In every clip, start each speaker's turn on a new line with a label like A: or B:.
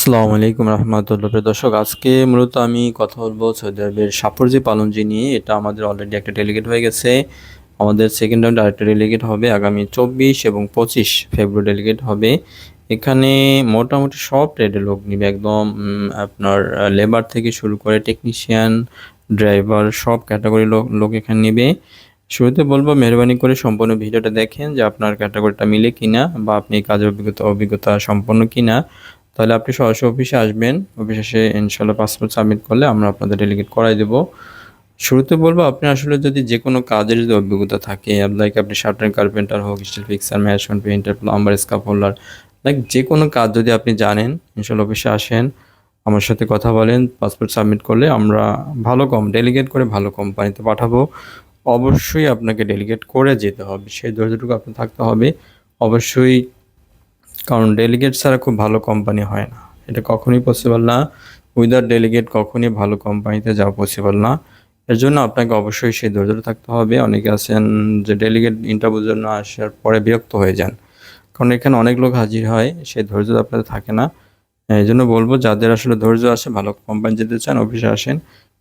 A: আসসালামু আলাইকুম রহমতুল্লাহ। প্রিয় দর্শক, আজকে মূলত আমি কথা বলবো সৌদি আরবের সাফরজি পালনজি নিয়ে। এটা আমাদের অলরেডি একটা ডেলিগেট হয়ে গেছে। আমাদের সেকেন্ড রাউন্ডে আরেকটা ডেলিগেট হবে আগামী 24 এবং 25 ফেব্রুয়ারি ডেলিগেট হবে। এখানে মোটামুটি সব ট্রেডের লোক নিবে একদম, আপনার লেবার থেকে শুরু করে টেকনিশিয়ান, ড্রাইভার, সব ক্যাটাগরি লোক এখানে নিবে। শুরুতে বলবো মেহরবানি করে সম্পূর্ণ ভিডিওটা দেখেন যে আপনার ক্যাটাগরিটা মিলে কিনা বা আপনি কাজের অভিজ্ঞতা সম্পন্ন কিনা। তাহলে আপনি সরাসরি অফিসে আসবেন। অফিসে এসে ইনশাল্লাহ পাসপোর্ট সাবমিট করলে আমরা আপনাদের ডেলিগেট করাই দেবো। শুরুতে বলবো, আপনি আসলে যদি যে কোনো কাজের যদি অভিজ্ঞতা থাকে, লাইক আপনি শার্টার কার্পেন্টার হোক, steel fixer, mason, painter, plumber, স্কাপ হোল্ডার, লাইক যে কোনো কাজ যদি আপনি জানেন, ইনশাল্লাহ অফিসে আসেন, আমার সাথে কথা বলেন। পাসপোর্ট সাবমিট করলে আমরা ডেলিগেট করে ভালো কোম্পানিতে পাঠাবো। অবশ্যই আপনাকে ডেলিগেট করে যেতে হবে, সেই ধৈর্যটুকু আপনার থাকতে হবে অবশ্যই। কারণ ডেলিগেট ছাড়া খুব ভালো কোম্পানি হয় না, এটা কখনোই পসিবল না। উইদাউট ডেলিগেট কখনই ভালো কোম্পানিতে যাওয়া পসিবল না। এর জন্য আপনাকে অবশ্যই সেই ধৈর্য থাকতে হবে। অনেকে আছেন যে ডেলিগেট ইন্টারভিউর জন্য আসার পরে বিরক্ত হয়ে যান, কারণ এখানে অনেক লোক হাজির হয়, সেই ধৈর্য আপনাদের থাকে না। এই জন্য বলবো, যাদের আসলে ধৈর্য আসে, ভালো কোম্পানি যেতে চান, অফিসে আসেন,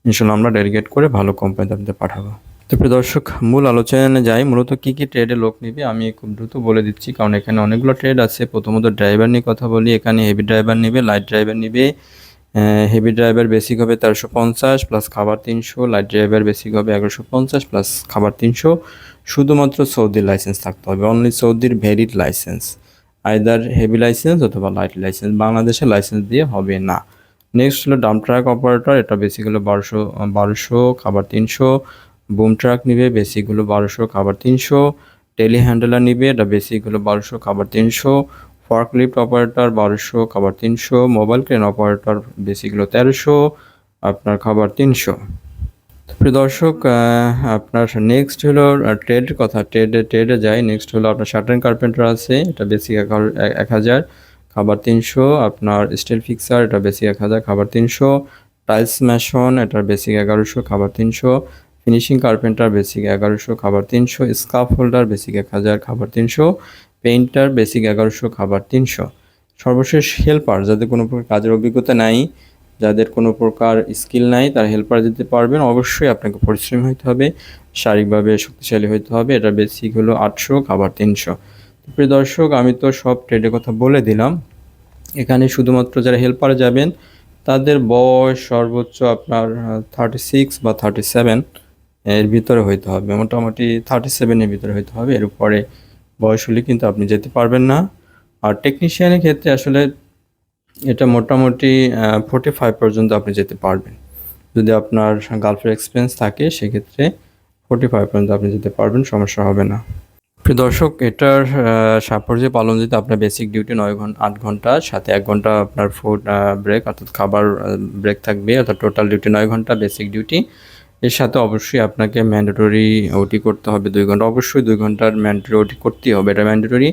A: ইনশাল্লাহ আমরা ডেলিগেট করে ভালো কোম্পানিতে আপনাদের পাঠাবো। তো প্রিয় দর্শক, মূল আলোচনায় যাই। মূলত কী কী ট্রেডে লোক নিবে আমি খুব দ্রুত বলে দিচ্ছি, কারণ এখানে অনেকগুলো ট্রেড আছে। প্রথমত ড্রাইভার নিয়ে কথা বলি। এখানে হেভি ড্রাইভার নিবে, লাইট ড্রাইভার নিবে। হেভি ড্রাইভার বেসিক হবে 1350 প্লাস খাবার 300, লাইট ড্রাইভার বেসিক হবে 1150 প্লাস খাবার 300। শুধুমাত্র সৌদির লাইসেন্স থাকতে হবে, অনলি সৌদির valid licence, either heavy licence অথবা লাইট লাইসেন্স, বাংলাদেশের লাইসেন্স দিয়ে হবে না। নেক্সট হলো ডাম্প ট্রাক অপারেটর, এটা বেসিক হলো 1200 খাবার 300। বুম ট্রাক নিবে, বেসিক হলো 1200 খাবার 300। টেলি হ্যান্ডেলার নিবে, এটা বেসিক হলো 1200 খাবার 300। ফর্কলিফট অপারেটর 1200 খাবার 300। মোবাইল ক্রেন অপারেটর বেসিক হলো 1300, আপনার খাবার 300। প্রিয় দর্শক, আপনার নেক্সট হলো ট্রেডের কথা। ট্রেডে যাই। নেক্সট হলো আপনার শার্টার কার্পেন্টার আছে, এটা বেসিক 1000 খাবার 300। আপনার স্টিল ফিক্সার, এটা বেসিক 1000 খাবার 300। টাইলস ম্যাশন, এটার বেসিক 1100 খাবার 300। ফিনিশিং কার্পেন্টার বেসিক 1100 খাবার 300। স্কাফ হোল্ডার বেসিক 1000 খাবার 300। পেইন্টার বেসিক 1100 খাবার 300। সর্বশেষ হেল্পার, যাদের কোনো প্রকার কাজের অভিজ্ঞতা নাই, যাদের কোনো প্রকার স্কিল নাই, তারা হেল্পার দিতে পারবেন। অবশ্যই আপনাকে পরিশ্রমী হতে হবে, শারীরিকভাবে শক্তিশালী হতে হবে। এটা বেসিক হলো 800 খাবার 300। প্রিয় দর্শক, আমি তো সব ট্রেডের কথা বলে দিলাম। এখানে শুধুমাত্র যারা হেল্পারে যাবেন তাদের বয়স সর্বোচ্চ আপনার 36 বা 37 এর ভিতরে হইতে হবে, মোটামুটি 37-এর ভিতরে হইতে হবে। এর উপরে বয়স হলে কিন্তু আপনি যেতে পারবেন না। আর টেকনিশিয়ানের ক্ষেত্রে আসলে এটা মোটামুটি 45 পর্যন্ত আপনি যেতে পারবেন। যদি আপনার গালফের এক্সপিরিয়েন্স থাকে সেক্ষেত্রে 45 পর্যন্ত আপনি যেতে পারবেন, সমস্যা হবে না। প্রিয় দর্শক, এটার সাপোর্টে পালন দিতে আপনার বেসিক ডিউটি 8 ঘন্টা, সাথে 1 ঘন্টা আপনার ফুড ব্রেক অর্থাৎ খাবার ব্রেক থাকবে, অর্থাৎ টোটাল ডিউটি 9 ঘন্টা বেসিক ডিউটি। এর সাথে অবশ্যই আপনাকে ম্যান্ডেটরি ওটি করতে হবে 2 ঘন্টা, অবশ্যই 2 ঘন্টার ম্যান্ডেটরি ওটি করতেই হবে, এটা ম্যান্ডেটরি।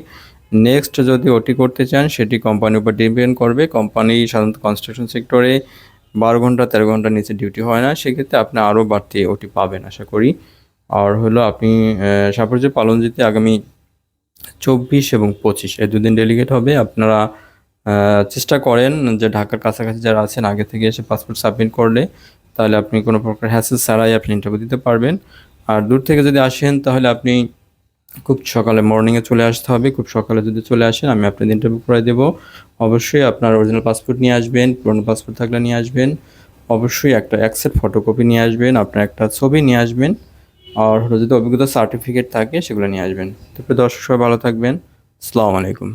A: নেক্সট যদি ওটি করতে চান সেটি কোম্পানির উপর ডিপেন্ড করবে। কোম্পানি সাধারণত কনস্ট্রাকশন সেক্টরে 12 ঘন্টা 13 ঘন্টার নিচে ডিউটি হয় না, সেক্ষেত্রে আপনি আরও বাড়তি ওটি পাবেন আশা করি। আর হলো আপনি সাপোজ পালন যেতে আগামী 24 এবং 25 এই দুদিন ডেলিগেট হবে। আপনারা চেষ্টা করেন যে ঢাকার কাছাকাছি যারা আছেন আগে থেকে এসে পাসপোর্ট সাবমিট করলে, তাহলে আপনি কোনো প্রকার হ্যাসেল ছাড়াই আপনি ইন্টারভিউ দিতে পারবেন। আর দূর থেকে যদি আসেন তাহলে আপনি খুব সকালে মর্নিংয়ে চলে আসতে হবে। খুব সকালে যদি চলে আসেন আমি আপনাদের ইন্টারভিউ করে দেবো। অবশ্যই আপনার অরিজিনাল পাসপোর্ট নিয়ে আসবেন, পুরনো পাসপোর্ট থাকলে নিয়ে আসবেন। অবশ্যই একটা অ্যাকসেপ্ট ফটোকপি নিয়ে আসবেন, আপনার একটা ছবি নিয়ে আসবেন। আর হলো যদি অভিজ্ঞতা সার্টিফিকেট থাকে সেগুলো নিয়ে আসবেন। তো দর্শক সবাই ভালো থাকবেন। আসসালামু আলাইকুম।